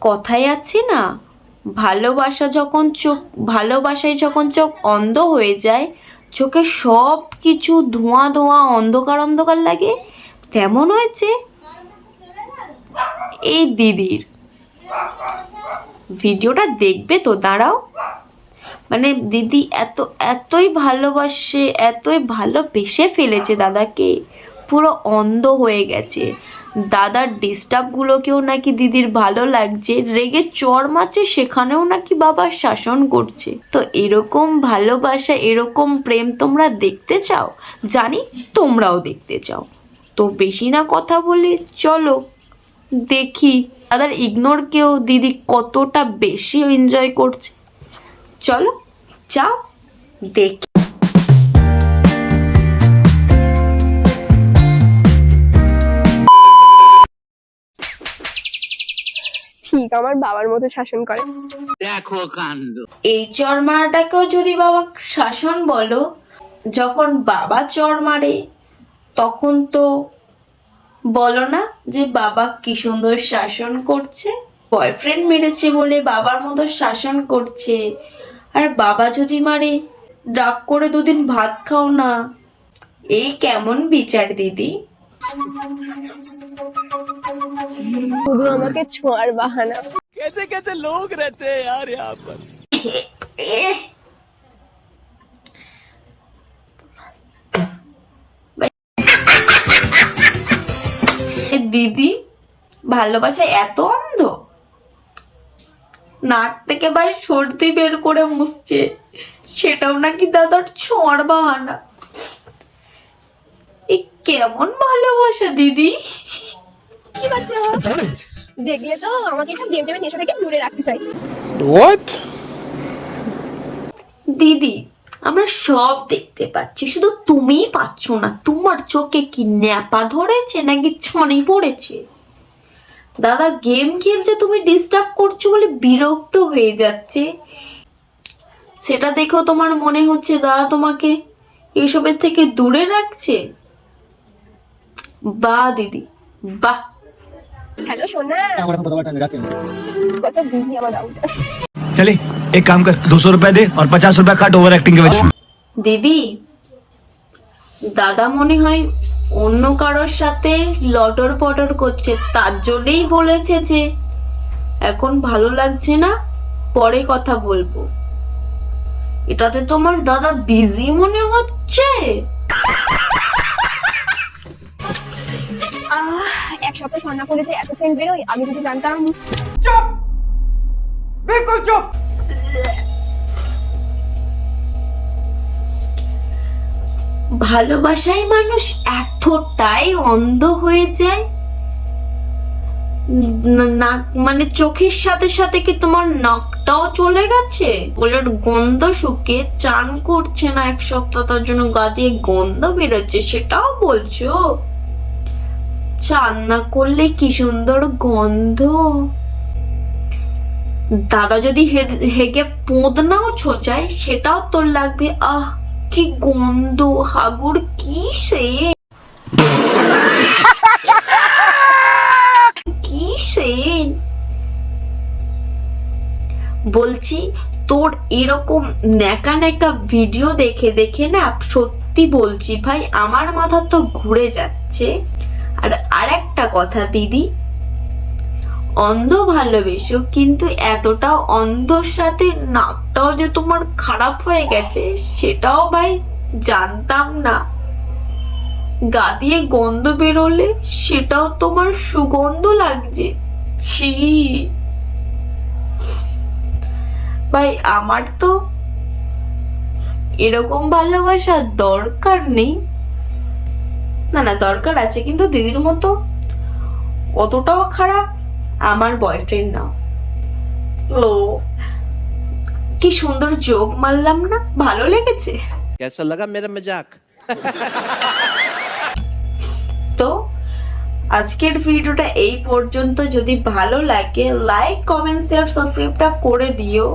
কথায় আছে না, ভালোবাসায় যখন চোখ অন্ধ হয়ে যায়, চোখে সব কিছু ধোঁয়া ধোঁয়া অন্ধকার অন্ধকার লাগে, তেমন হয়েছে এই দিদির। ভিডিওটা দেখবে তো, দাঁড়াও। মানে দিদি এতই ভালোবেসে ফেলেছে দাদাকে, পুরো অন্ধ হয়ে গেছে। দাদার ডিস্টার্বগুলোকেও নাকি দিদির ভালো লাগছে, রেগে চড় মারছে সেখানেও নাকি বাবা শাসন করছে। তো এরকম ভালোবাসা, এরকম প্রেম তোমরা দেখতে চাও? জানি তোমরাও দেখতে চাও। তো বেশি না কথা বলে চলো দেখি দাদার ইগনোরকেও দিদি কতটা বেশি এনজয় করছে। চলো যাও দেখি। ঠিক আমার বাবার মতো শাসন করে। দেখো কাণ্ড। এই চর মারাটাকেও যদি বাবা শাসন বলো, যখন বাবা চর মারে তখন তো বলো না যে বাবা কি সুন্দর শাসন করছে, বয়ফ্রেন্ড মেরেছে বলে বাবার মতো শাসন করছে। আর বাবা যদি মারে, রাগ করে দুদিন ভাত খাও না। এই কেমন বিচার দিদি? শুধু আমাকে ছোঁয়ার বাহানা। कैसे कैसे लोग रहते हैं यार यहाँ पर। দিদি ভালোবাসা এত অন্ধ, নাক থেকে ভাই সর্দি বের করে মুছছে, সেটাও নাকি দাদার ছোঁয়ার বাহানা। এ কেমন ভালোবাসা দিদি? কি বাচ্চা দেখলে তো আমাকে সব গেম টেমের নেশা থেকে দূরে রাখতে চাইছে। What? দিদি আমরা সব দেখতে পাচ্ছি, শুধু তুমিই পাচ্ছ না। তোমার চোখে কি ন্যাপা ধরেছে নাকি ছনি পড়েছে? দাদা গেম খেলছে, তুমি ডিস্টার্ব করছো বলে বিরক্ত হয়ে যাচ্ছে, সেটা দেখেও তোমার মনে হচ্ছে দাদা তোমাকে এইসবের থেকে দূরে রাখছে। বাহ দিদি বাহ। হ্যালো সোনা, কত বিজি আমার দাউটা। चले एक काम कर 200 रुपए दे और 50 रुपए काट ओवर एक्टिंग के वजह। দিদি দাদা মনে হয় অন্য কারোর সাথে লটর পটর করছে, তার জন্যই বলেছে যে এখন ভালো লাগছে না, পরে কথা বলবো। এটাতে তোমার দাদা বিজি মনে হচ্ছে। এক সপ্তাহ সন্না করে যে এত সেন্ট বেরোয়, আমি যদি জানতাম। चुप, बिल्कुल चुप। ভালোবাসায় মানুষ এতটাই অন্ধ হয়ে যায়, নাক মানে চোখের সাথে সাথে কি তোমার নাকটাও চলে গেছে? ওলের গন্ধ শুকে চান করছে না এক সপ্তাহ, তার জন্য গা দিয়ে গন্ধ বেরোচ্ছে, সেটাও বলছো? চান না করলে কি সুন্দর গন্ধ। দাদা যদি হেগে পোঁদ নাও ছোচায়, সেটাও তোর লাগবে। আহ কি গন্ধ, হাগুর কি সে কি সেন। বলছি তোর এরকম ন্যাকা ন্যাকা ভিডিও দেখে দেখে না, সত্যি বলছি ভাই আমার মাথা তো ঘুরে যাচ্ছে। আর আরেকটা কথা দিদি, অন্ধ ভালোবেসো, কিন্তু এতটাও অন্ধর সাথে নাকটাও যে তোমার খারাপ হয়ে গেছে সেটাও ভাই জানতাম না। গা দিয়ে গন্ধ বেরোলে সেটাও তোমার সুগন্ধ লাগছে, ছি ভাই। আমার তো এরকম ভালোবাসার দরকার নেই। না না দরকার আছে, কিন্তু দিদির মতো অতটাও খারাপ আমার বয়ফ্রেন্ড না। ও কি সুন্দর যোগ মারলাম না, ভালো লেগেছে? कैसा लगा मेरा मजाक? তো আজকের ভিডিওটা এই পর্যন্ত। যদি ভালো লাগে লাইক কমেন্ট শেয়ার সাবস্ক্রাইবটা করে দিও।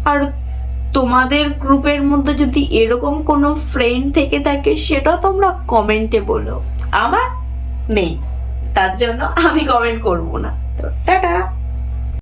আর তোমাদের গ্রুপের মধ্যে যদি এরকম কোনো ফ্রেন্ড থেকে থাকে সেটাও তোমরা কমেন্টে বলো। আমার নেই, তার জন্য আমি কমেন্ট করব না। তো টাটা।